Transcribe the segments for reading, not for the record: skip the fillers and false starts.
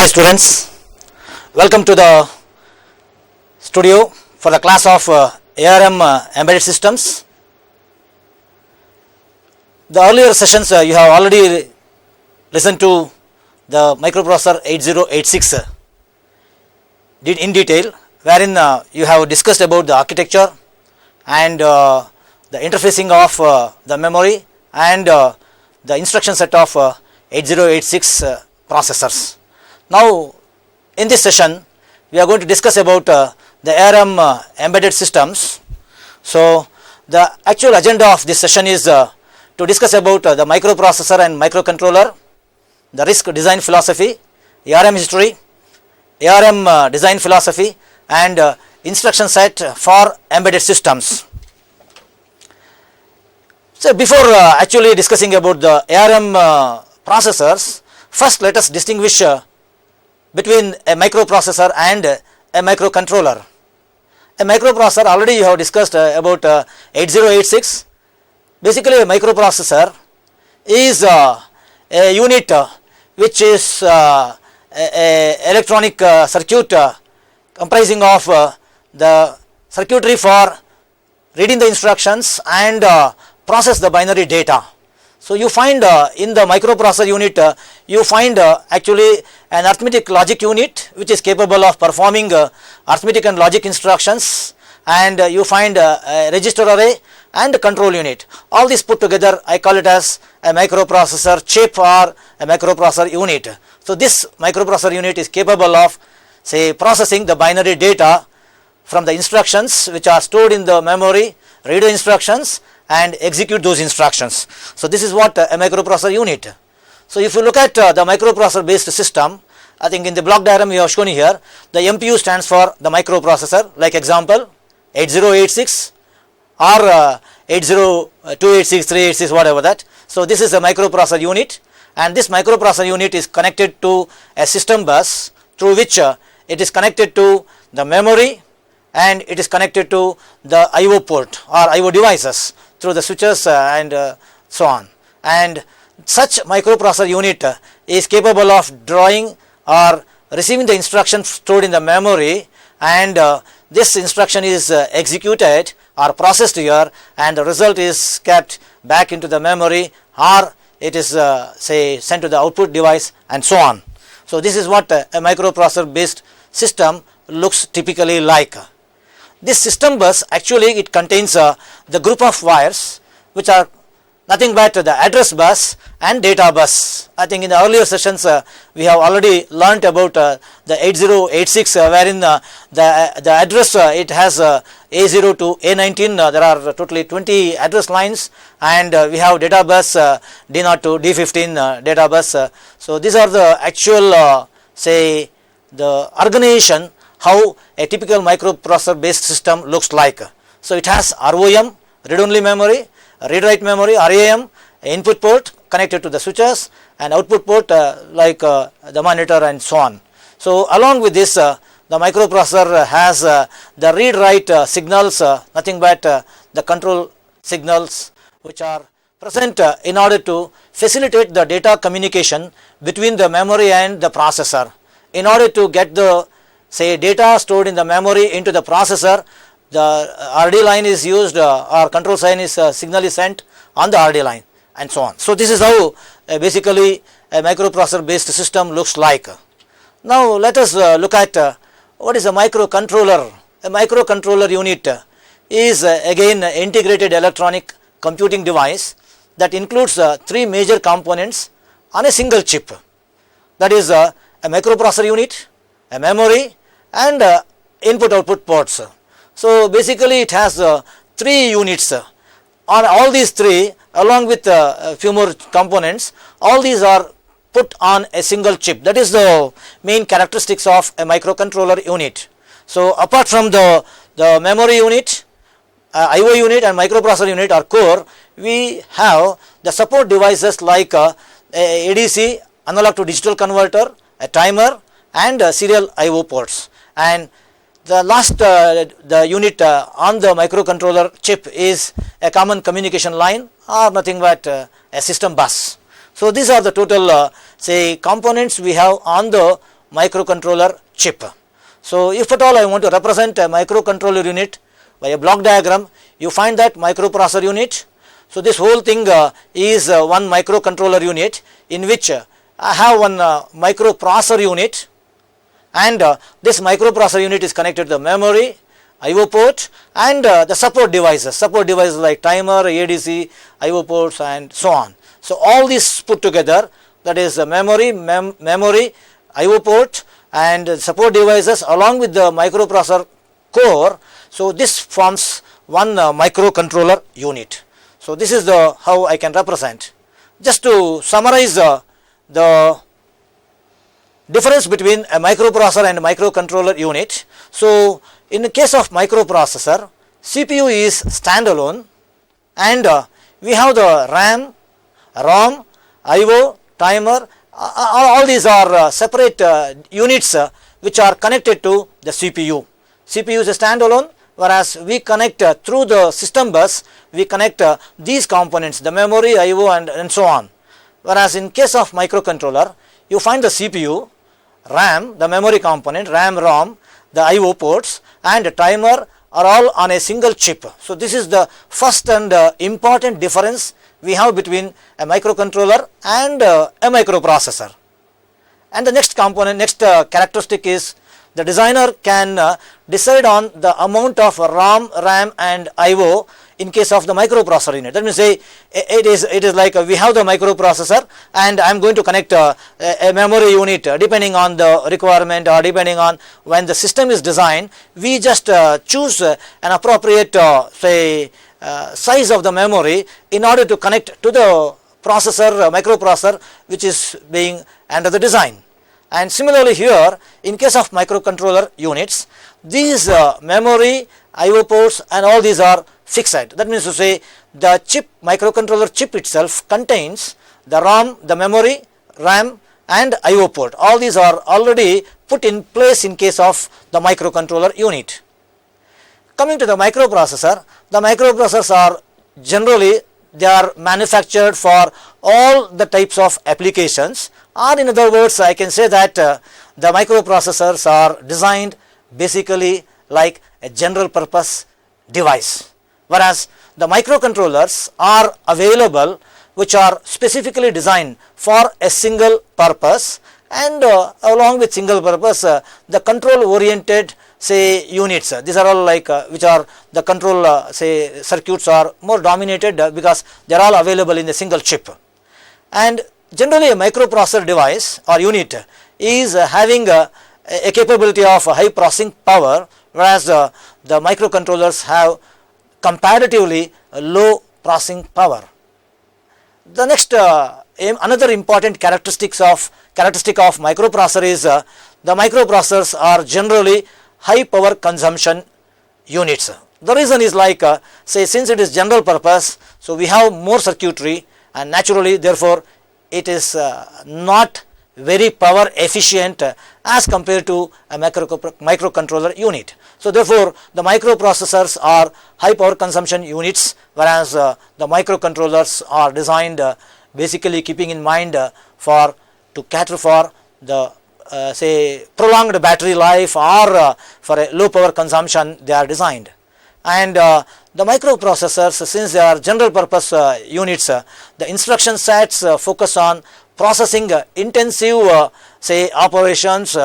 Hi students, welcome to the studio for the class of ARM Embedded Systems. The earlier sessions you have already listened to the microprocessor 8086 did in detail, wherein you have discussed about the architecture and the interfacing of the memory and the instruction set of 8086 processors. Now in this session we are going to discuss about the ARM embedded systems. So the actual agenda of this session is to discuss about the microprocessor and microcontroller, the RISC design philosophy, ARM history, ARM design philosophy and instruction set for embedded systems. So before actually discussing about the ARM processors, first let us distinguish between a microprocessor and a microcontroller. A microprocessor, already you have discussed about 8086. Basically a microprocessor is a unit which is a electronic circuit comprising of the circuitry for reading the instructions and process the binary data. So you find in the microprocessor unit you find actually an arithmetic logic unit which is capable of performing arithmetic and logic instructions, and you find a register array and a control unit. All this put together I call it as a microprocessor chip or a microprocessor unit. So this microprocessor unit is capable of, say, processing the binary data from the instructions which are stored in the memory, read the instructions and execute those instructions. So this is what a microprocessor unit. So if you look at the microprocessor based system, I think in the block diagram we have shown here, the MPU stands for the microprocessor, like example 8086 or 80286, 386, whatever that. So this is a microprocessor unit, and this microprocessor unit is connected to a system bus through which it is connected to the memory and it is connected to the IO port or IO devices through the switches and so on. And such microprocessor unit is capable of drawing or receiving the instructions stored in the memory, and this instruction is executed or processed here, and the result is kept back into the memory, or it is say sent to the output device and so on. So this is what a microprocessor based system looks typically like. This system bus actually it contains the group of wires which are nothing but the address bus and data bus. I think in the earlier sessions we have already learnt about the 8086 wherein the address it has A0 to A19, there are totally 20 address lines, and we have data bus D0 to D15 data bus. So these are the actual say the organization how a typical microprocessor based system looks like. So it has ROM, read only memory, read write memory, RAM, input port connected to the switches, and output port like the monitor and so on. So along with this the microprocessor has the read write signals, nothing but the control signals which are present in order to facilitate the data communication between the memory and the processor. In order to get the say data stored in the memory into the processor, the RD line is used or control sign is signal is sent on the RD line and so on. So this is how basically a microprocessor based system looks like. Now let us look at what is a microcontroller. A microcontroller unit is again an integrated electronic computing device that includes three major components on a single chip. That is a microprocessor unit, a memory and input output ports. So basically it has three units. On all these three, along with a few more components, all these are put on a single chip. That is the main characteristics of a microcontroller unit. So apart from the memory unit, IO unit and microprocessor unit or core, we have the support devices like ADC, analog to digital converter, a timer and serial IO ports. And the last the unit on the microcontroller chip is a common communication line or nothing but a system bus. So these are the total say components we have on the microcontroller chip. So if at all I want to represent a microcontroller unit by a block diagram, you find that microprocessor unit. So this whole thing is one microcontroller unit in which I have one microprocessor unit, and this microprocessor unit is connected to the memory, I/O port, and the support devices like timer, ADC, I/O ports, and so on. So all these put together, that is memory, I/O port, and support devices along with the microprocessor core. So this forms one microcontroller unit. So this is the how I can represent. Just to summarize the difference between a microprocessor and a microcontroller unit. So in the case of microprocessor, CPU is standalone, and we have the RAM, ROM, I/O, timer. All these are separate units which are connected to the CPU. CPU is a standalone, whereas we connect through the system bus, we connect these components, the memory, I/O, and so on. Whereas in case of microcontroller, you find the CPU, RAM, the memory component, RAM, ROM, the I/O ports, and the timer are all on a single chip. So this is the first and important difference we have between a microcontroller and a microprocessor. And the next component, next characteristic is the designer can decide on the amount of ROM, RAM, and I/O in case of the microprocessor unit. That means say it is like we have the microprocessor, and I am going to connect a memory unit depending on the requirement, or depending on when the system is designed. We just choose an appropriate size of the memory in order to connect to the processor, microprocessor, which is being under the design. And similarly here, in case of microcontroller units, these memory, I/O ports, and all these are fixed. That means to say the chip, microcontroller chip itself contains the ROM, the memory, RAM, and I/O port. All these are already put in place in case of the microcontroller unit. Coming to the microprocessors are generally, they are manufactured for all the types of applications, or in other words, I can say that the microprocessors are designed basically like a general purpose device, whereas the microcontrollers are available which are specifically designed for a single purpose, and along with single purpose the control oriented units. These are all like which are the control circuits are more dominated because they are all available in a single chip. And generally a microprocessor device or unit is having a capability of high processing power, whereas the microcontrollers have comparatively low processing power. The next another important characteristic of microprocessor is the microprocessors are generally high power consumption units. The reason is like since it is general purpose, so we have more circuitry, and naturally therefore it is not very power efficient as compared to a microcontroller unit. So therefore the microprocessors are high power consumption units, whereas the microcontrollers are designed basically keeping in mind to cater for the prolonged battery life, or for a low power consumption they are designed. And the microprocessors, since they are general purpose units, the instruction sets focus on processing intensive operations,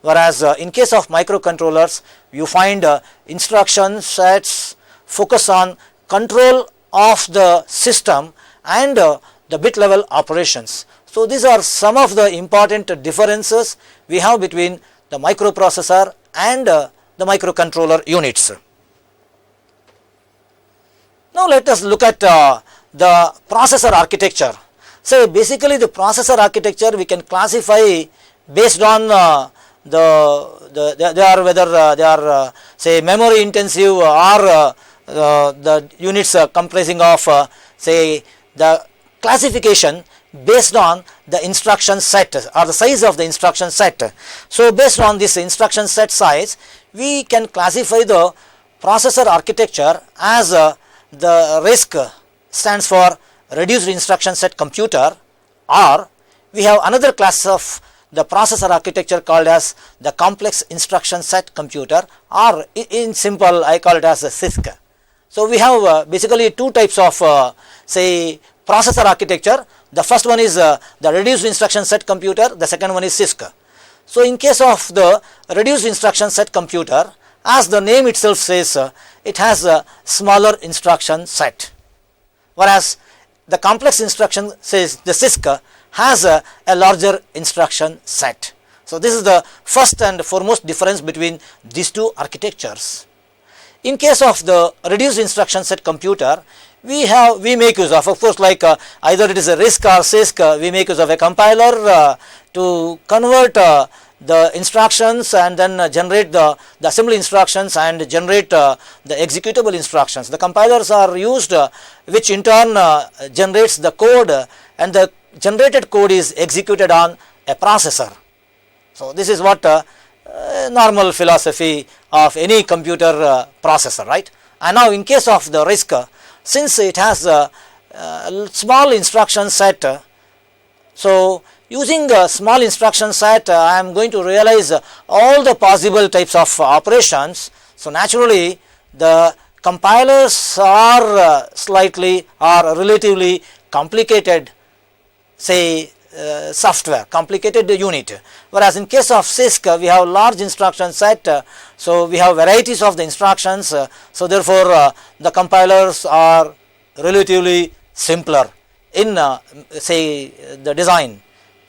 whereas in case of microcontrollers you find instruction sets focus on control of the system and the bit level operations. So these are some of the important differences we have between the microprocessor and the microcontroller units. Now let us look at the processor architecture. So basically the processor architecture we can classify based on whether they are memory intensive, or the units comprising of the classification based on the instruction set or the size of the instruction set. So based on this instruction set size, we can classify the processor architecture as the RISC stands for reduced instruction set computer, or we have another class of the processor architecture called as the complex instruction set computer, or in simple I call it as a CISC. So we have basically two types of say processor architecture. The first one is the reduced instruction set computer, the second one is CISC. So in case of the reduced instruction set computer, as the name itself says, it has a smaller instruction set, whereas the complex instruction says the CISC has a larger instruction set. So this is the first and foremost difference between these two architectures. In case of the reduced instruction set computer, we make use of course, like either it is a RISC or CISC, we make use of a compiler to convert the instructions and then generate the assembly instructions and generate the executable instructions. The compilers are used which in turn generates the code, and the generated code is executed on a processor. So this is what normal philosophy of any computer processor, right? And now in case of the RISC, since it has a small instruction set, so using a small instruction set, I am going to realize all the possible types of operations. So naturally the compilers are slightly or relatively complicated, say software, complicated unit, whereas in case of CISC we have large instruction set, so we have varieties of the instructions, so therefore the compilers are relatively simpler in say the design.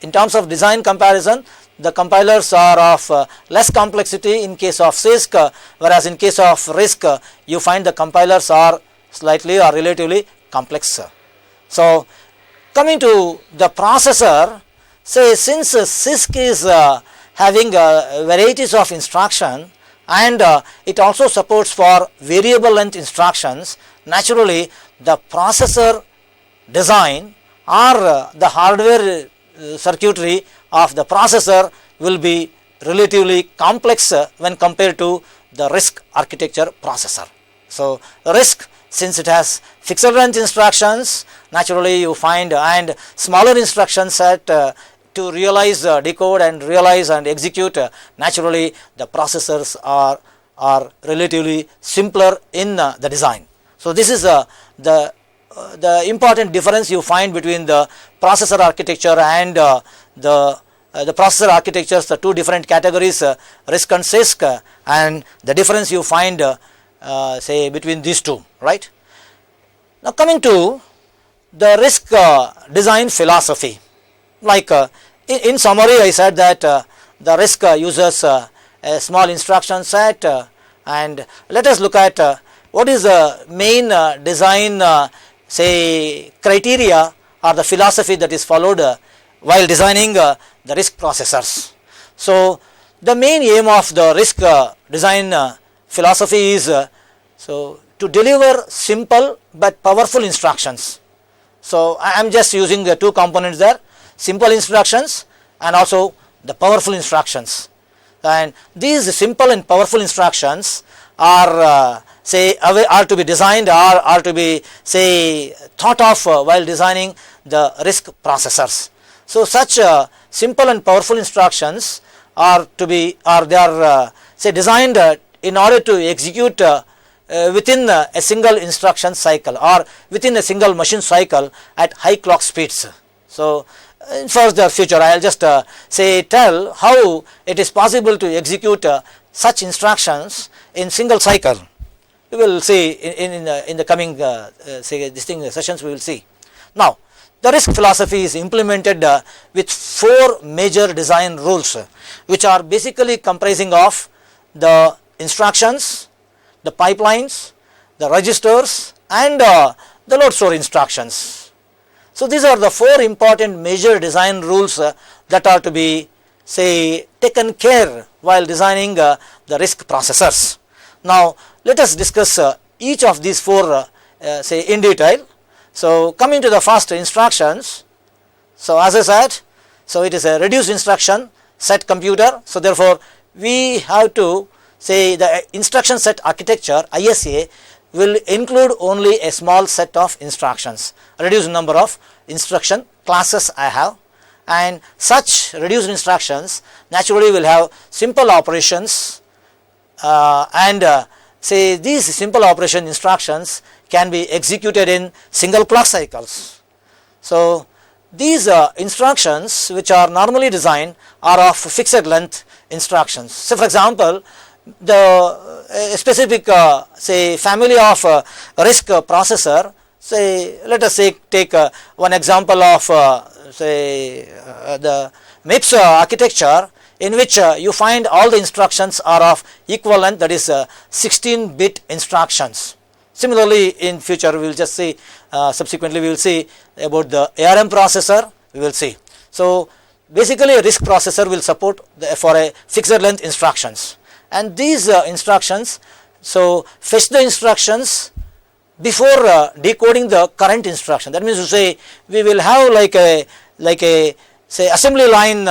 In terms of design comparison, the compilers are of less complexity in case of CISC, whereas in case of RISC you find the compilers are slightly or relatively complex. So coming to the processor, say since CISC is having varieties of instruction and it also supports for variable length instructions, naturally the processor design or the hardware circuitry of the processor will be relatively complex when compared to the RISC architecture processor. So RISC, since it has fixed length instructions, naturally you find and smaller instruction set to realize, decode and realize and execute, naturally the processors are relatively simpler in the design. So this is the important difference you find between the processor architecture and the processor architectures, the two different categories, RISC and CISC, and the difference you find say between these two, right? Now coming to the RISC design philosophy, like in summary I said that the RISC uses a small instruction set, and let us look at what is the main design say criteria or the philosophy that is followed while designing the RISC processors. So the main aim of the RISC design philosophy is so to deliver simple but powerful instructions. So I am just using the two components there, simple instructions and also the powerful instructions, and these simple and powerful instructions are are to be designed or are to be say thought of while designing the RISC processors. So such simple and powerful instructions are to be say designed in order to execute within a single instruction cycle or within a single machine cycle at high clock speeds. So for the future I will just say tell how it is possible to execute such instructions in single cycle. We will see in the coming say sessions we will see. Now the RISC philosophy is implemented with four major design rules, which are basically comprising of the instructions, the pipelines, the registers and the load store instructions. So these are the four important major design rules that are to be say taken care while designing the RISC processors. Now let us discuss each of these four say in detail. So coming to the first, instructions. So as I said, so it is a reduced instruction set computer. So therefore we have to say the instruction set architecture ISA will include only a small set of instructions, a reduced number of instruction classes I have, and such reduced instructions naturally will have simple operations, and say these simple operation instructions can be executed in single clock cycles. So these instructions which are normally designed are of fixed length instructions. So for example, the specific say family of RISC processor, say let us say take one example of say the MIPS architecture, in which you find all the instructions are of equal length, that is 16-bit instructions. Similarly, in future we will just see subsequently we will see about the ARM processor, we will see. So basically a RISC processor will support for a fixed length instructions, and these instructions, so fetch the instructions before decoding the current instruction. That means to say we will have like a say assembly line,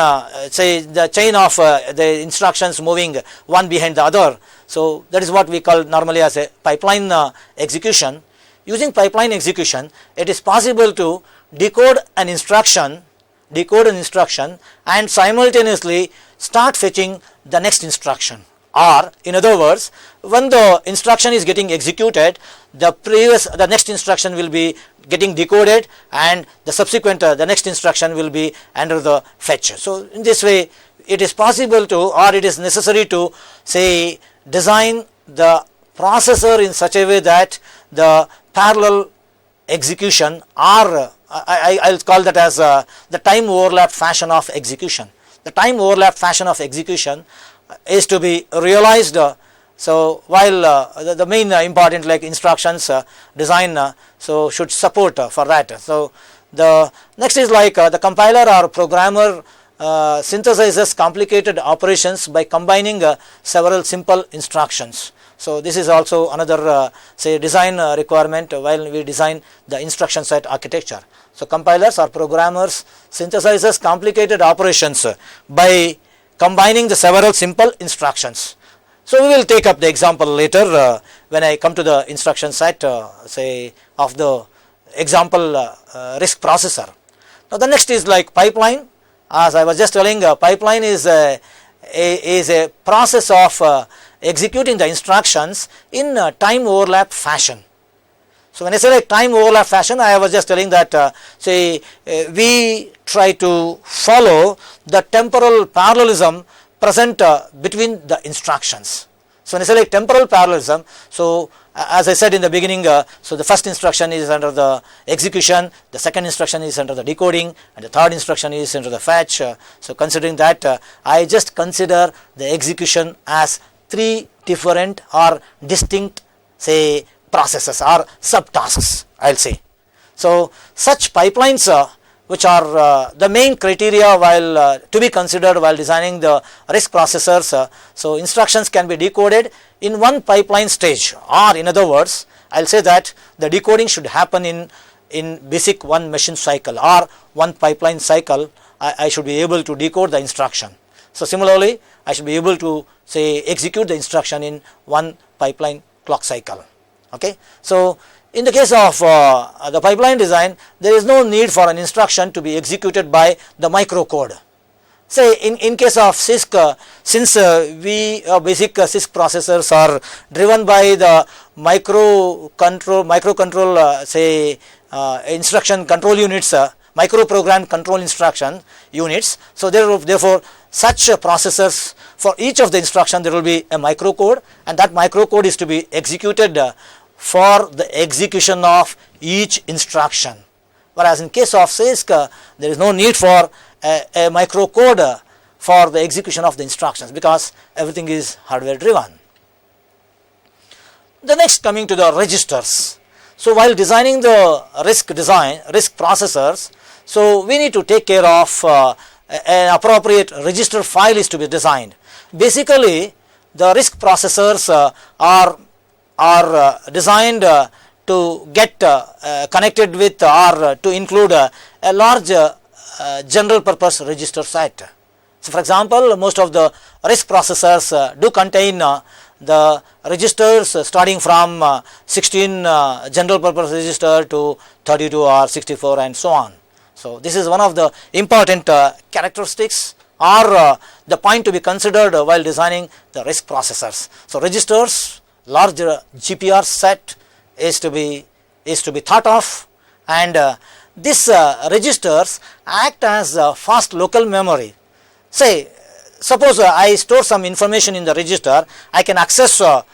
say the chain of the instructions moving one behind the other. So that is what we call normally as a pipeline execution. Using pipeline execution, it is possible to decode an instruction and simultaneously start fetching the next instruction. Or in other words, when the instruction is getting executed, the next instruction will be getting decoded, and the subsequent the next instruction will be under the fetch. So in this way it is possible to, or it is necessary to say design the processor in such a way that the parallel execution, or I will call that as the time overlap fashion of execution. The time overlap fashion of execution is to be realized. So while the main important like instructions design so should support for that. So the next is like the compiler or programmer synthesizes complicated operations by combining several simple instructions. So this is also another say design requirement while we design the instruction set architecture. So compilers or programmers synthesizes complicated operations by combining the several simple instructions. So we will take up the example later when I come to the instruction set say of the example RISC processor. Now the next is like pipeline. As I was just telling, pipeline is a process of executing the instructions in a time overlap fashion. So when I say like time overlap fashion, I was just telling that say we try to follow the temporal parallelism present between the instructions. So when I say like temporal parallelism, so as I said in the beginning, so the first instruction is under the execution, the second instruction is under the decoding, and the third instruction is under the fetch. So considering that, I just consider the execution as three different or distinct say processes or subtasks, I will say. So such pipelines which are the main criteria while to be considered while designing the RISC processors. So instructions can be decoded in one pipeline stage, or in other words I will say that the decoding should happen in basic one machine cycle or one pipeline cycle. I should be able to decode the instruction. So similarly I should be able to say execute the instruction in one pipeline clock cycle. Okay. So in the case of the pipeline design, there is no need for an instruction to be executed by the microcode. Say in case of RISC, since we basic RISC processors are driven by the microcontrol say instruction control units, microprogrammed control instruction units. So therefore such processors, for each of the instruction there will be a microcode, and that microcode is to be executed for the execution of each instruction. Whereas in case of RISC, there is no need for a microcode for the execution of the instructions, because everything is hardware driven. The next, coming to the registers. So while designing the RISC processors, so we need to take care of an appropriate register file is to be designed. Basically the RISC processors are designed to get connected with or to include a large general purpose register set. So for example, most of the RISC processors do contain the registers starting from 16 general purpose register to 32 or 64 and so on. So this is one of the important characteristics or the point to be considered while designing the RISC processors. So registers, large GPR set is to be thought of, and these registers act as fast local memory. Say suppose I store some information in the register, I can access the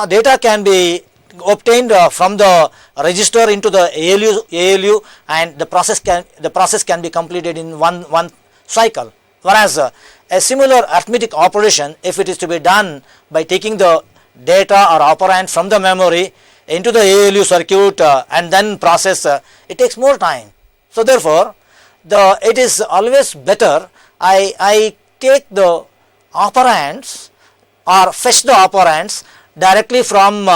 data can be obtained from the register into the ALU, and the process can be completed in one cycle. Whereas a similar arithmetic operation, if it is to be done by taking the data or operand from the memory into the ALU circuit and then process, it takes more time. So therefore, it is always better I take the operands or fetch the operands directly from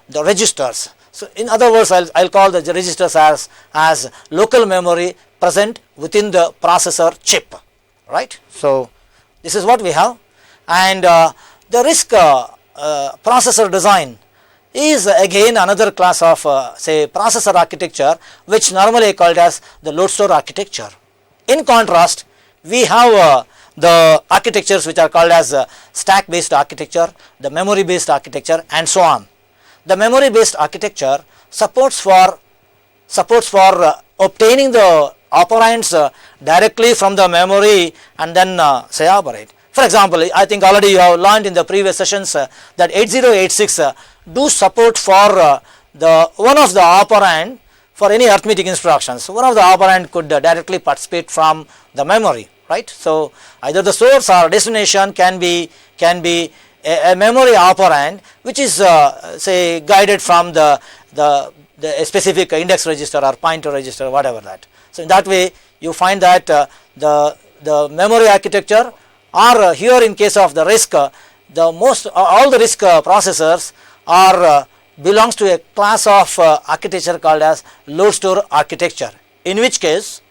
the registers. So in other words, I'll call the registers as local memory present within the processor chip, right? So this is what we have, and the RISC processor design is again another class of say processor architecture, which normally called as the load store architecture. In contrast, we have the architectures which are called as stack based architecture, the memory based architecture, and so on. The memory based architecture supports for obtaining the operands directly from the memory and then say operate. For example, I think already you have learned in the previous sessions that 8086 do support for the one of the operand for any arithmetic instructions. One of the operand could directly participate from the memory, right? So either the source or destination can be a memory operand which is say guided from the specific index register or pointer register, whatever that. So in that way you find that the memory architecture, or here in case of the RISC, all the RISC processors are belongs to a class of architecture called as load store architecture, in which case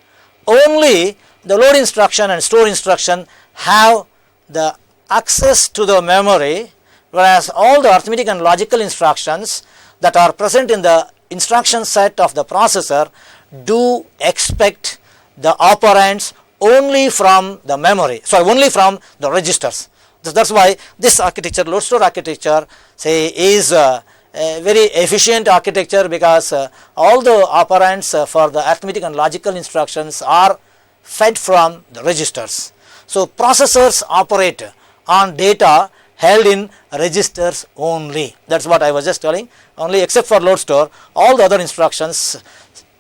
only the load instruction and store instruction have the access to the memory, whereas all the arithmetic and logical instructions that are present in the instruction set of the processor do expect the operands only from the memory, only from the registers. That's why this architecture, load store architecture, say is a very efficient architecture, because all the operands for the arithmetic and logical instructions are fed from the registers. So processors operate on data held in registers only. That's what I was just telling. Only except for load store, all the other instructions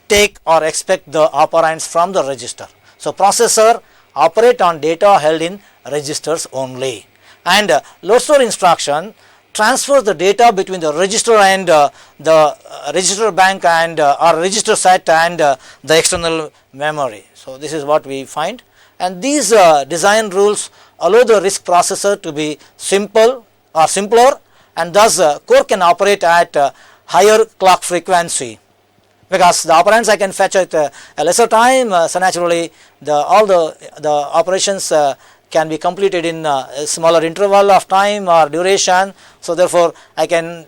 take or expect the operands from the register. So processor operate on data held in registers only, and load store instruction transfers the data between the register and the register bank and or register set and the external memory. So this is what we find, and these design rules allow the RISC processor to be simple or simpler, and thus core can operate at higher clock frequency, because the operands I can fetch at a lesser time, so naturally all the operations can be completed in a smaller interval of time or duration. So therefore I can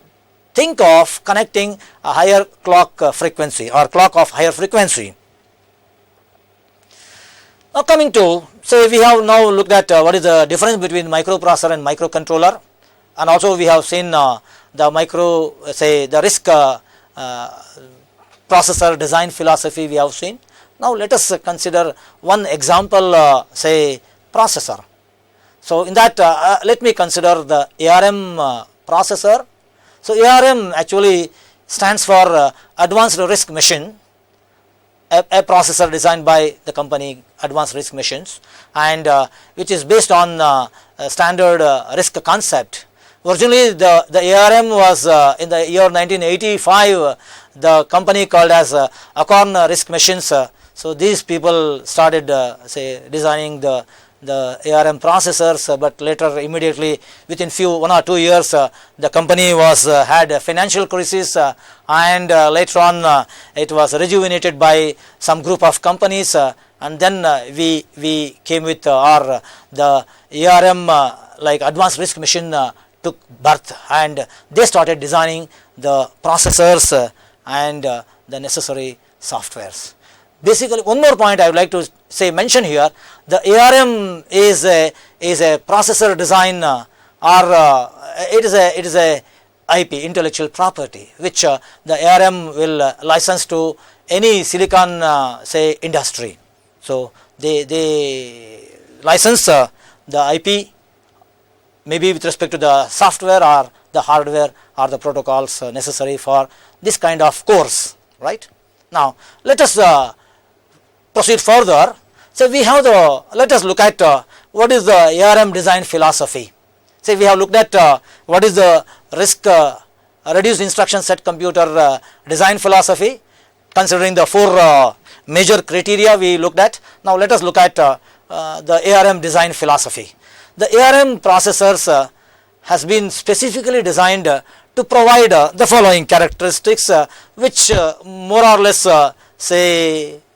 think of connecting a higher clock frequency or clock of higher frequency. Now coming to, so we have now looked at what is the difference between microprocessor and microcontroller, and also we have seen the RISC processor design philosophy we have seen. Now let us consider one example say processor. So in that let me consider the ARM processor. So ARM actually stands for Advanced RISC Machine, a processor designed by the company Advanced RISC Machines, and which is based on standard RISC concept. Originally the ARM was in the year 1985 the company called as Acorn RISC Machines. So these people started say designing the ARM processors, but later immediately within 1 or 2 years the company had a financial crisis, and later on it was rejuvenated by some group of companies, and then we came with the ARM like Advanced RISC Machine took birth, and they started designing the processors and the necessary softwares. Basically, one more point I would like to mention here, the ARM is a processor design it is a IP, intellectual property, which the ARM will license to any silicon industry. So they license the IP maybe with respect to the software or the hardware or the protocols necessary for this kind of course, right. Now let us proceed further. So we have let us look at what is the ARM design philosophy. Say we have looked at what is the RISC reduced instruction set computer design philosophy, considering the 4 major criteria we looked at. Now let us look at the ARM design philosophy. The ARM processors has been specifically designed to provide the following characteristics, which more or less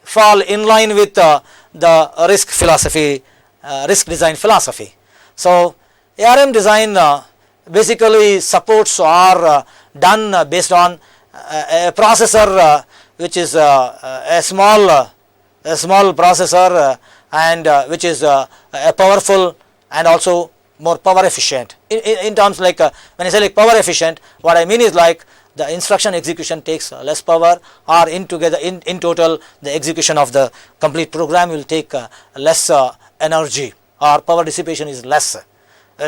fall in line with the RISC philosophy, RISC design philosophy. So ARM design basically supports are done based on a processor which is a small processor and which is powerful and also more power efficient. In terms like when I say like power efficient, what I mean is like the instruction execution takes less power, or in total the execution of the complete program will take less energy, or power dissipation is less,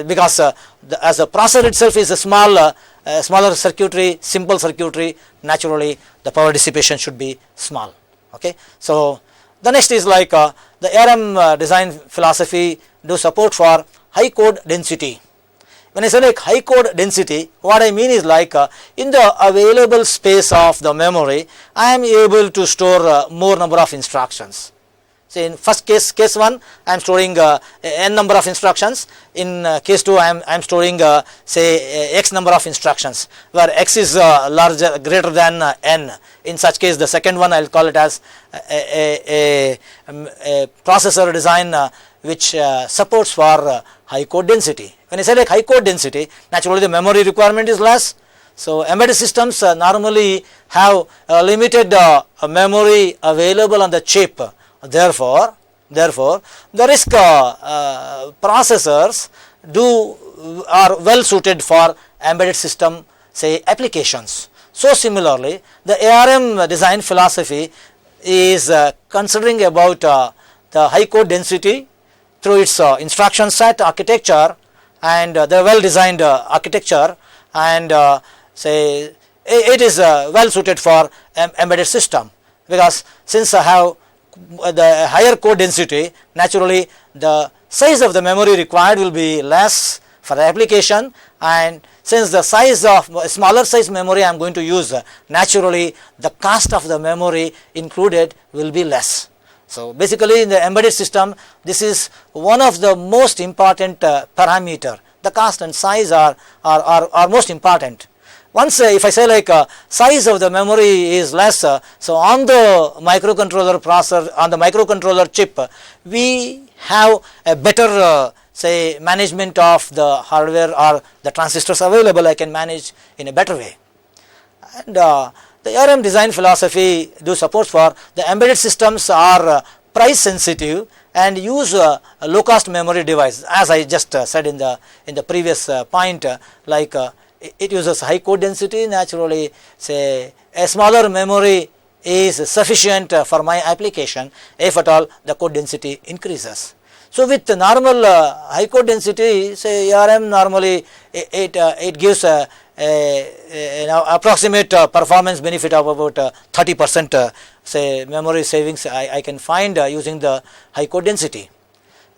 because as the processor itself is a smaller circuitry, simple circuitry, naturally the power dissipation should be small. Okay, so the next is like the ARM design philosophy do support for high code density. When I say like high code density, what I mean is like in the available space of the memory, I am able to store more number of instructions. Say in first case 1, I am storing n number of instructions. In case 2, I am storing say x number of instructions, where x is greater than n. In such case, the second one I will call it as a processor design which supports for high code density. When I say like high code density, naturally the memory requirement is less. So embedded systems normally have limited memory available on the chip. Therefore, the RISC processors are well suited for embedded system applications. So similarly, the ARM design philosophy is considering about the high code density through its instruction set architecture and the well designed architecture, and it is well suited for embedded system, because since I have the higher code density, naturally the size of the memory required will be less for the application, and since the size of smaller size memory I am going to use, naturally the cost of the memory included will be less. So basically in the embedded system, this is one of the most important parameter. The cost and size are most important. Once if I say like size of the memory is less, so on the microcontroller processor, on the microcontroller chip, we have a better management of the hardware or the transistors available. I can manage in a better way. And the ARM design philosophy do support for the embedded systems are price sensitive and use a low cost memory device, as I just said in the previous point, like it uses high code density. Naturally, say a smaller memory is sufficient for my application if at all the code density increases. So with the normal high code density, say ARM normally it gives approximate performance benefit of about 30% say memory savings I can find using the high code density.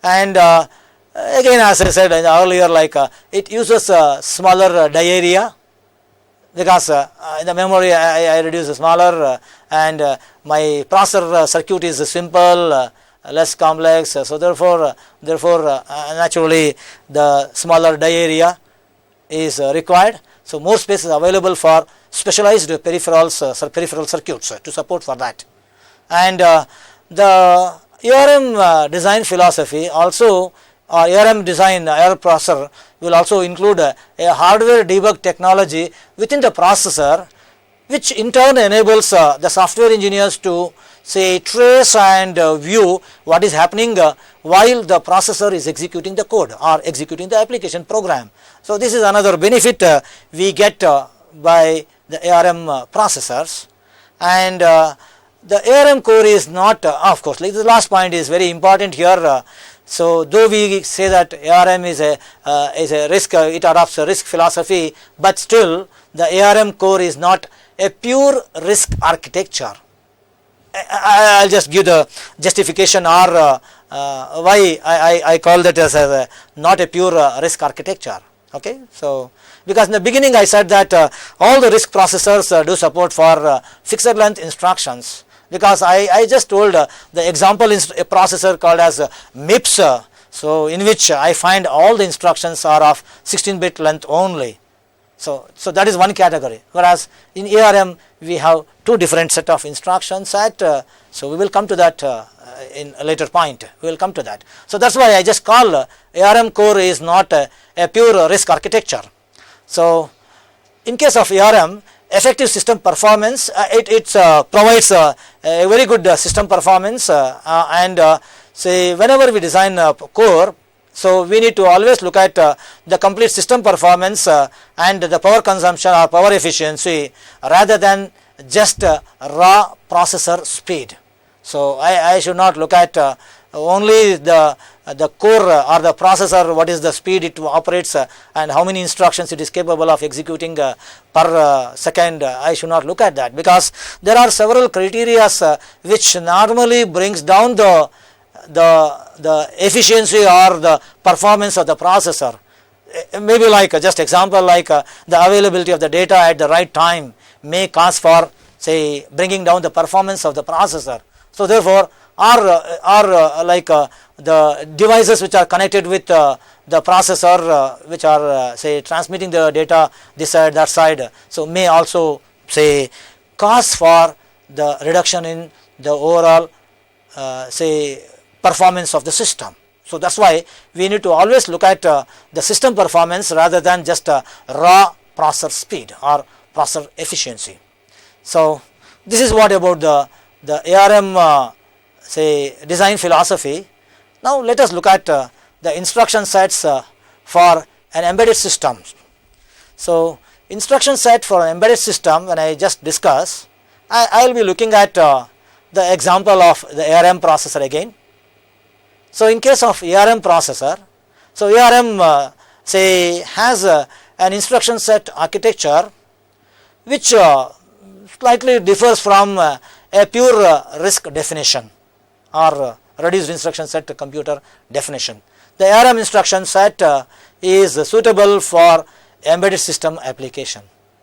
And again, as I said earlier, like it uses smaller die area, because in the memory I reduce smaller and my processor circuit is simple, less complex, so therefore naturally the smaller die area is required. So more space is available for specialized peripherals, peripheral circuits to support for that. And the ARM design philosophy also, ARM design, ARM processor will also include a hardware debug technology within the processor which in turn enables the software engineers to say trace and view what is happening while the processor is executing the code or executing the application program. So this is another benefit we get by the ARM processors. And the ARM core is not of course, like the last point is very important here. So though we say that ARM is a RISC, it adopts a RISC philosophy, but still the ARM core is not a pure RISC architecture. I'll just give the justification or why I call that as a not a pure RISC architecture. Okay, so because in the beginning I said that all the RISC processors do support for fixed length instructions, because I just told the example a processor called as MIPS, so in which I find all the instructions are of 16-bit length only. So that is one category, whereas in ARM we have two different set of instruction set. So we will come to that in a later point. We will come to that. So that's why I just call ARM core is not a pure RISC architecture. So in case of ARM, effective system performance, it provides a very good system performance, and say whenever we design a core, so we need to always look at the complete system performance and the power consumption or power efficiency rather than just raw processor speed. So I should not look at only the core or the processor, what is the speed it operates and how many instructions it is capable of executing per second. I should not look at that, because there are several criteria which normally brings down the efficiency or the performance of the processor. Maybe like just example like the availability of the data at the right time may cause for say bringing down the performance of the processor. So therefore like the devices which are connected with the processor which are say transmitting the data this side that side, so may also say cause for the reduction in the overall say performance of the system. So that's why we need to always look at the system performance rather than just raw processor speed or processor efficiency. So this is what about the ARM say design philosophy. Now let us look at the instruction sets for an embedded system. So instruction set for an embedded system, when I just discuss, I will be looking at the example of the ARM processor again. So in case of ARM processor, so ARM say has an instruction set architecture which slightly differs from a pure RISC definition or reduced instruction set computer definition. The ARM instruction set is suitable for embedded system application,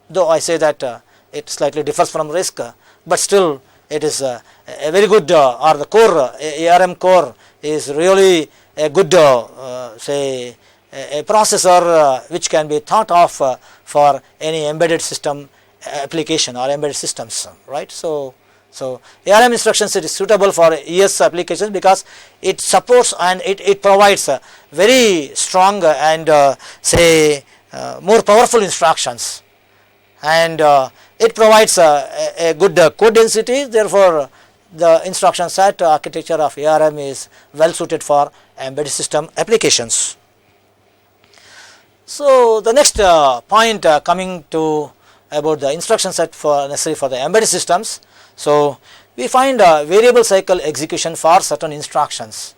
though I say that it slightly differs from RISC, but still it is a very good or the core ARM core is really a good say a processor which can be thought of for any embedded system application or embedded systems, right. So ARM instruction set is suitable for ES applications because it supports and it provides very strong and say more powerful instructions, and it provides a good code density. Therefore the instruction set architecture of ARM is well suited for embedded system applications. So the next point coming to about the instruction set for necessary for the embedded systems. So we find variable cycle execution for certain instructions.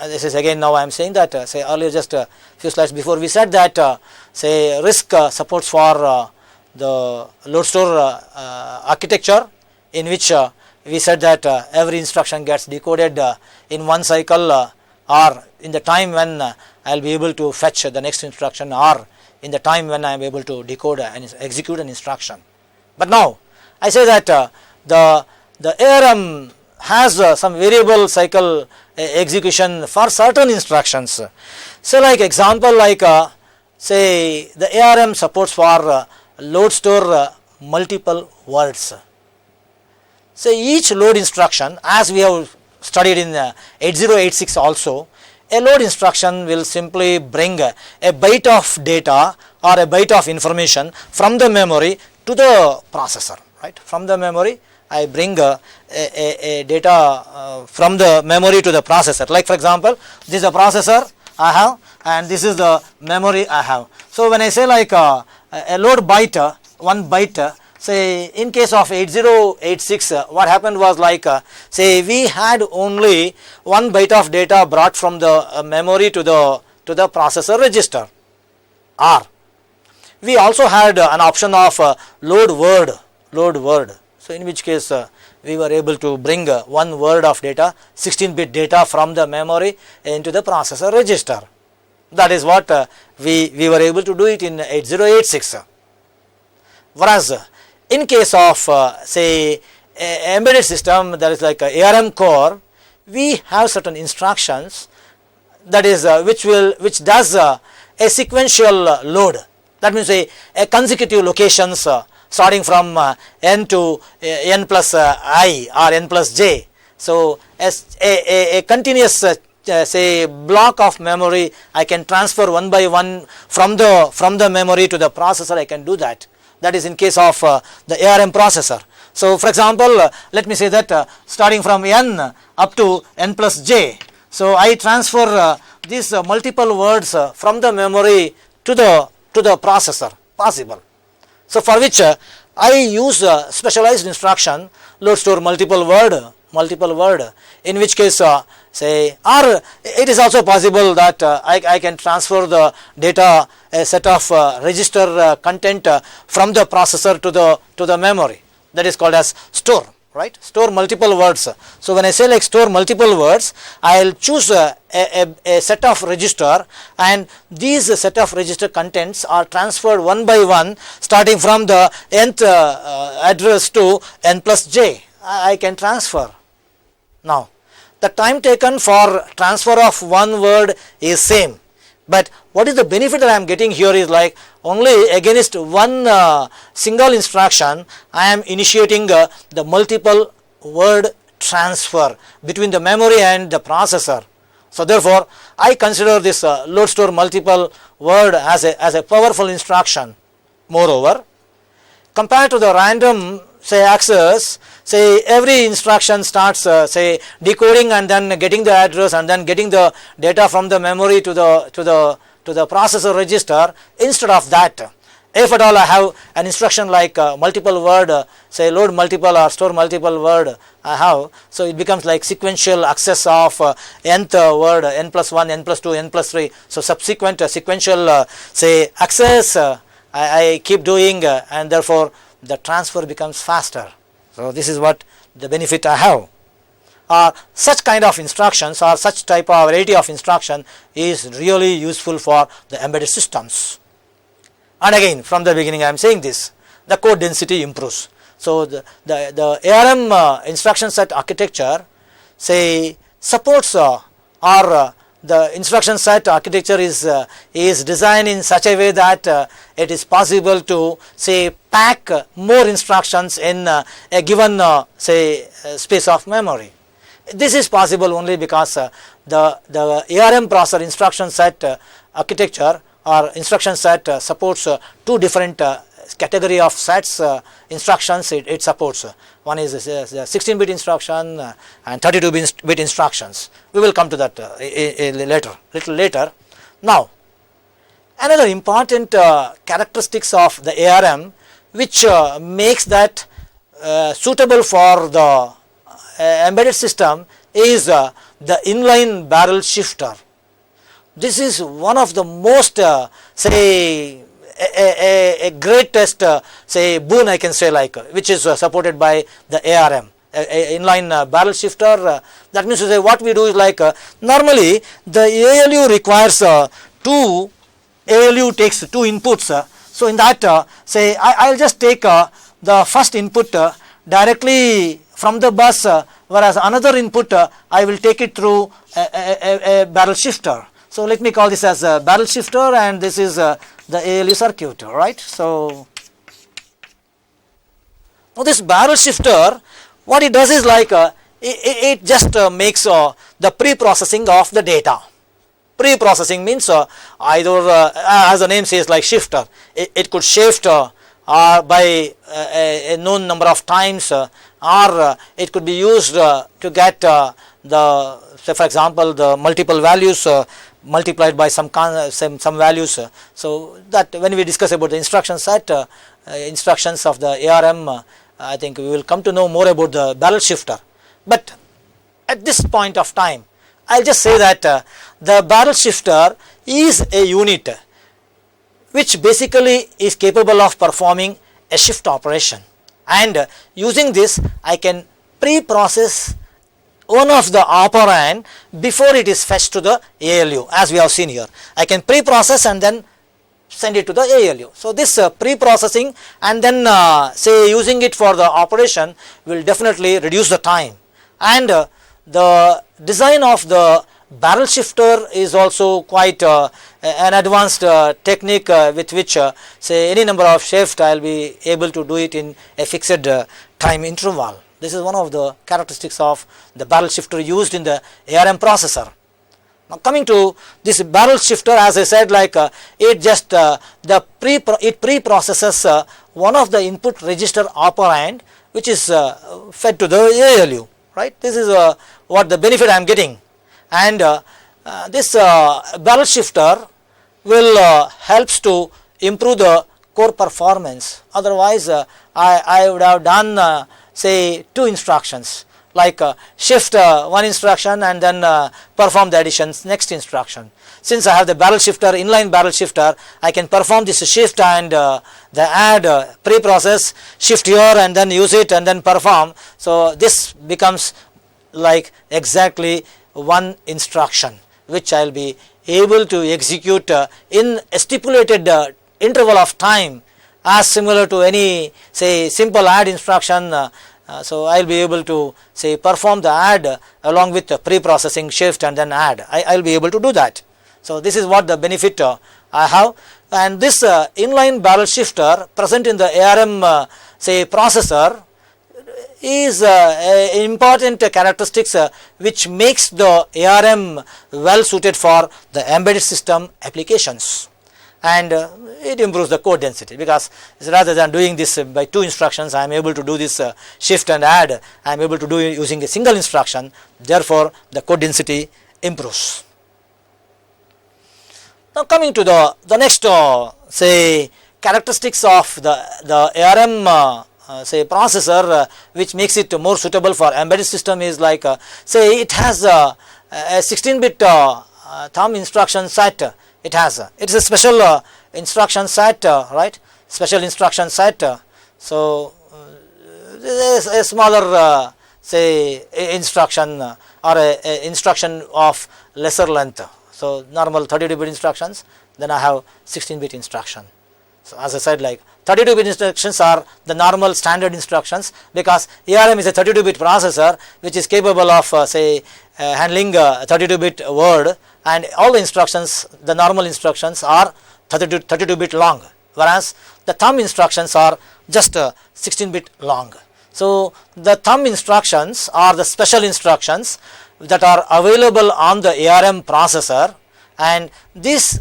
This is again, now I am saying that say earlier just a few slides before we said that say RISC supports for the load store architecture, in which we said that every instruction gets decoded in one cycle or in the time when I will be able to fetch the next instruction, or in the time when I am able to decode and execute an instruction. But now I say that the ARM has some variable cycle execution for certain instructions. So like example like say the ARM supports for load store multiple words. So each load instruction, as we have studied in 8086 also, a load instruction will simply bring a byte of data or a byte of information from the memory to the processor, right. From the memory I bring a data from the memory to the processor. Like for example, this is a processor I have and this is the memory I have. So when I say like a load byte, 1 byte, say in case of 8086 what happened was like say we had only 1 byte of data brought from the memory to the processor register, or we also had an option of load word. So in which case we were able to bring 1 word of data, 16-bit data from the memory into the processor register. That is what we were able to do it in 8086. Whereas in case of say embedded system, that is like a ARM core, we have certain instructions, that is which does a sequential load. That means a consecutive locations starting from n to n plus I or n plus j. So as a continuous say block of memory, I can transfer one by one from the memory to the processor. I can do that. That is in case of the ARM processor. So for example, let me say that starting from n up to n plus j. So I transfer these multiple words from the memory to the processor, possible. So for which I use specialized instruction load store multiple word, in which case say, or it is also possible that I can transfer the data, a set of register content from the processor to the memory. That is called as store, right? Store multiple words. So when I say like store multiple words, I will choose a set of register, and these set of register contents are transferred one by one starting from the nth address to n plus j. I can transfer. Now the time taken for transfer of one word is same, but what is the benefit that I am getting here is like only against one single instruction I am initiating the multiple word transfer between the memory and the processor. So therefore I consider this load store multiple word as a powerful instruction. Moreover, compared to the random say access, say every instruction starts say decoding and then getting the address and then getting the data from the memory to the processor register. Instead of that, if at all I have an instruction like multiple word, say load multiple or store multiple word I have, so it becomes like sequential access of nth word, n plus 1, n plus 2, n plus 3. So subsequent sequential say access I keep doing, and therefore the transfer becomes faster. So this is what the benefit I have. Such kind of instructions or such type of variety of instruction is really useful for the embedded systems. And again, from the beginning I am saying this, the code density improves. So the ARM instruction set architecture say supports or the instruction set architecture is designed in such a way that it is possible to say pack more instructions in a given say space of memory. This is possible only because the ARM processor instruction set architecture or instruction set supports two different category of sets instructions it supports. One is 16-bit instruction and 32-bit instructions. We will come to that little later. Now, another important characteristics of the ARM which makes that suitable for the embedded system is the inline barrel shifter. This is one of the most say a greatest say boon I can say, like which is supported by the ARM, inline barrel shifter. That means to say what we do is like normally the ALU requires ALU takes two inputs. So in that say I will just take the first input directly from the bus, whereas another input I will take it through a barrel shifter. So let me call this as a barrel shifter, and this is the ALU circuit, right? So now this barrel shifter, what it does is like it just makes the pre-processing of the data. Pre-processing means either as the name says like shifter, it could shift by a known number of times, or it could be used to get the, say for example, the multiple values multiplied by some values. So that when we discuss about the instruction set, instructions of the ARM, I think we will come to know more about the barrel shifter. But at this point of time, I will just say that the barrel shifter is a unit which basically is capable of performing a shift operation, and using this I can pre-process one of the operand before it is fetched to the ALU, as we have seen here. I can pre-process and then send it to the ALU. So this pre-processing and then say using it for the operation will definitely reduce the time, and the design of the barrel shifter is also quite an advanced technique with which say any number of shifts I will be able to do it in a fixed time interval. This is one of the characteristics of the barrel shifter used in the ARM processor. Now coming to this barrel shifter, as I said, like it just it pre-processes one of the input register operand which is fed to the ALU, right. This is what the benefit I am getting, and this barrel shifter will helps to improve the core performance. Otherwise I would have done say 2 instructions, like shift one instruction and then perform the additions next instruction. Since I have the barrel shifter, inline barrel shifter, I can perform this shift and the add pre-process, shift here and then use it and then perform. So this becomes like exactly one instruction which I will be able to execute in a stipulated interval of time, as similar to any say simple add instruction. So I will be able to say perform the add along with the pre-processing shift and then add. I will be able to do that. So this is what the benefit I have, and this inline barrel shifter present in the ARM say processor is important characteristics which makes the ARM well suited for the embedded system applications, and it improves the code density, because rather than doing this by 2 instructions, I am able to do this shift and add, I am able to do it using a single instruction. Therefore the code density improves. Now coming to the next say characteristics of the ARM say processor which makes it more suitable for embedded system is like say it has a 16-bit thumb instruction set. It has it's a special instruction set, right, special instruction set. So there is a smaller say instruction or a instruction of lesser length. So normal 32-bit instructions, then I have 16-bit instruction. So as I said, like 32-bit instructions are the normal standard instructions, because ARM is a 32-bit processor which is capable of say handling 32-bit word, and all the instructions, the normal instructions are 32-bit long, whereas the thumb instructions are just 16-bit long. So the thumb instructions are the special instructions that are available on the ARM processor, and these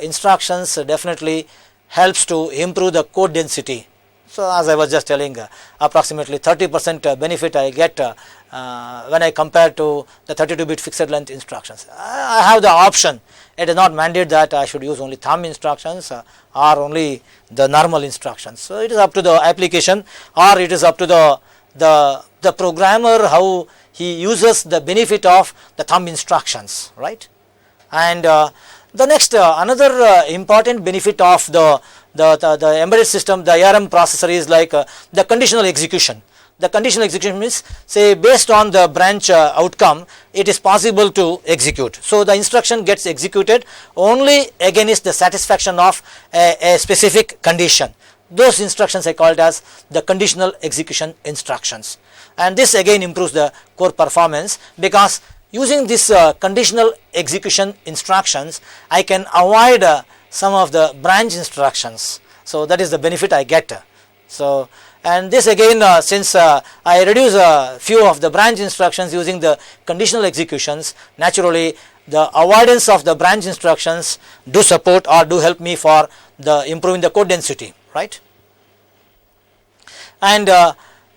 instructions definitely helps to improve the code density. So as I was just telling, approximately 30% benefit I get when I compare to the 32-bit fixed length instructions. I have the option. It is not mandate that I should use only thumb instructions or only the normal instructions. So it is up to the application, or it is up to the programmer how he uses the benefit of the thumb instructions, right. And the next another important benefit of the embedded system, the ARM processor, is like the conditional execution. The conditional execution means, say, based on the branch outcome, it is possible to execute. So the instruction gets executed only against the satisfaction of a specific condition. Those instructions I call it as the conditional execution instructions, and this again improves the core performance, because using this conditional execution instructions, I can avoid some of the branch instructions. So that is the benefit I get. So, and this again since I reduce a few of the branch instructions using the conditional executions, naturally the avoidance of the branch instructions do support or do help me for the improving the code density, right. and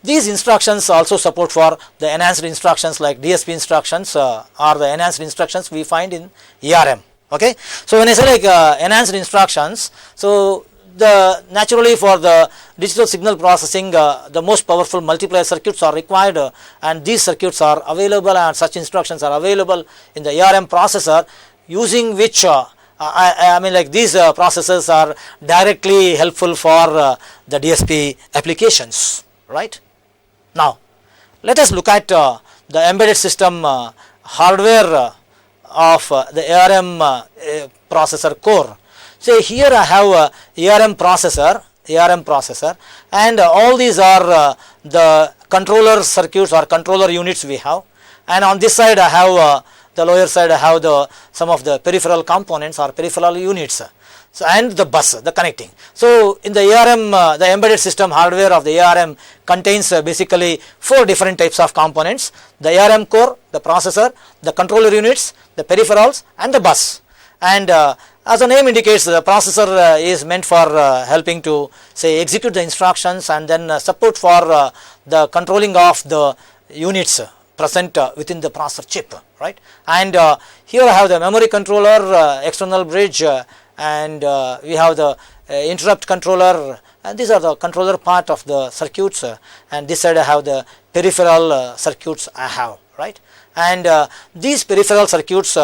these instructions also support for the enhanced instructions like DSP instructions or the enhanced instructions we find in ARM. Okay. So when I say like enhanced instructions, so the naturally for the digital signal processing the most powerful multiplier circuits are required, and these circuits are available and such instructions are available in the ARM processor, using which I mean like these processors are directly helpful for the DSP applications, right. Now let us look at the embedded system hardware of the ARM processor core. Say here I have ARM processor, and all these are the controller circuits or controller units we have, and on this side I have the lower side I have some of the peripheral components or peripheral units, so and the bus, the connecting. So in the ARM, the embedded system hardware of the ARM contains basically 4 different types of components: the ARM core, the processor, the controller units, the peripherals, and the bus. And as the name indicates, the processor is meant for helping to say execute the instructions, and then support for the controlling of the units present within the processor chip, right. And here I have the memory controller, external bridge, and we have the interrupt controller, and these are the controller part of the circuits, and this side I have the peripheral circuits I have, right. And these peripheral circuits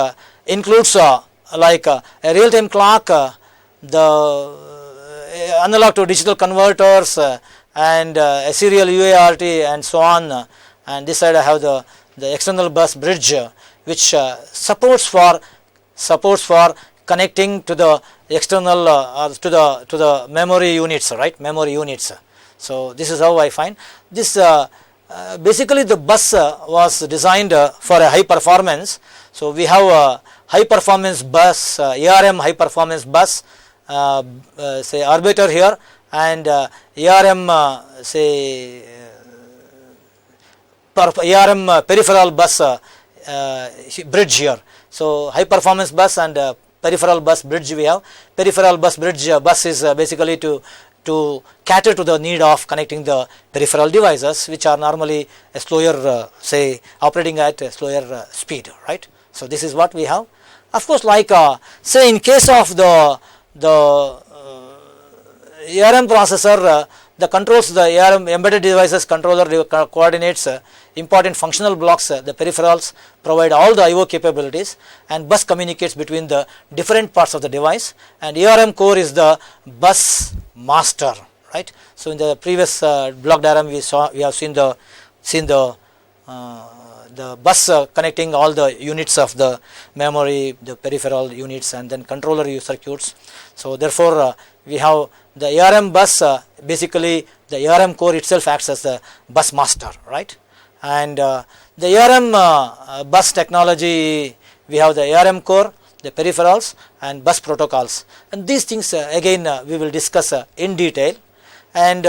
includes like a real-time clock, the analog to digital converters, and a serial UART, and so on. And this side I have the external bus bridge, which supports for connecting to the external to the memory units, right, memory units. So this is how I find this. Basically the bus was designed for a high performance. So we have a high performance bus, ARM high performance bus, say arbiter here, and ARM say ARM peripheral bus bridge here. So high performance bus and peripheral bus bridge we have. Peripheral bus bridge bus is basically to cater to the need of connecting the peripheral devices, which are normally a slower say operating at a slower speed, right. So this is what we have. Of course, like say in case of the ARM processor, the controls the ARM embedded devices controller coordinates important functional blocks, the peripherals provide all the IO capabilities, and bus communicates between the different parts of the device, and ARM core is the bus master, right. So in the previous block diagram we have seen the bus connecting all the units of the memory, the peripheral units, and then controller circuits. So therefore we have the ARM bus, basically the ARM core itself acts as the bus master, right. And the ARM bus technology, we have the ARM core, the peripherals, and bus protocols, and these things again we will discuss in detail. And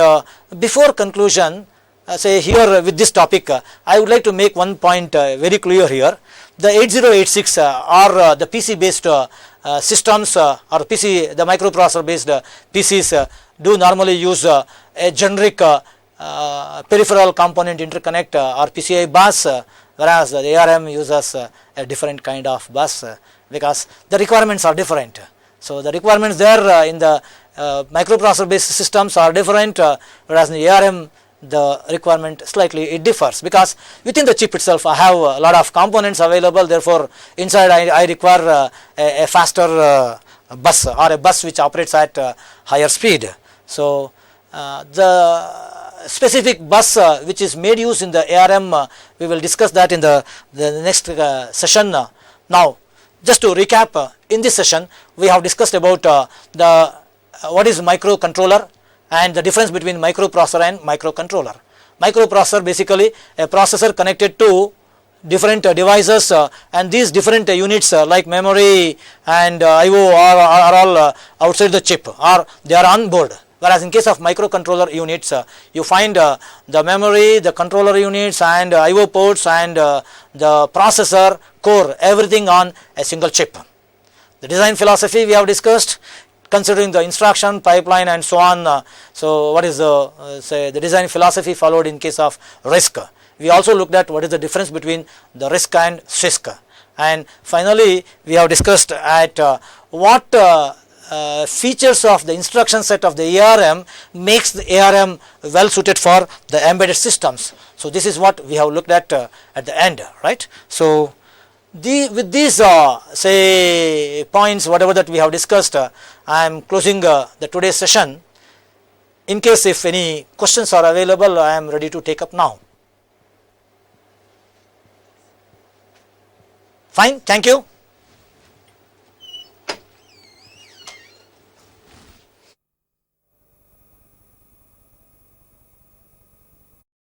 before conclusion, say here with this topic, I would like to make one point very clear here. The 8086 or the PC based systems or the microprocessor based PCs do normally use a generic peripheral component interconnect or PCI bus, whereas the ARM uses a different kind of bus because the requirements are different. So the requirements there in the microprocessor based systems are different, whereas in the ARM the requirement slightly it differs, because within the chip itself I have a lot of components available. Therefore inside I require a faster bus or a bus which operates at higher speed. So the specific bus which is made use in the ARM, we will discuss that in the next session. Now just to recap, in this session we have discussed about what is microcontroller and the difference between microprocessor and microcontroller. Microprocessor basically a processor connected to different devices, and these different units like memory and IO are all outside the chip, or they are on board. Whereas in case of microcontroller units, you find the memory, the controller units, and IO ports, and the processor core, everything on a single chip. The design philosophy we have discussed. considering the instruction pipeline and so on. So what is the say the design philosophy followed in case of RISC. We also looked at what is the difference between the RISC and CISC, and finally we have discussed at what features of the instruction set of the ARM makes the ARM well suited for the embedded systems. So this is what we have looked at the end, right. So with these say points, whatever that we have discussed, I am closing the today's session. In case if any questions are available, I am ready to take up now. Fine, thank you.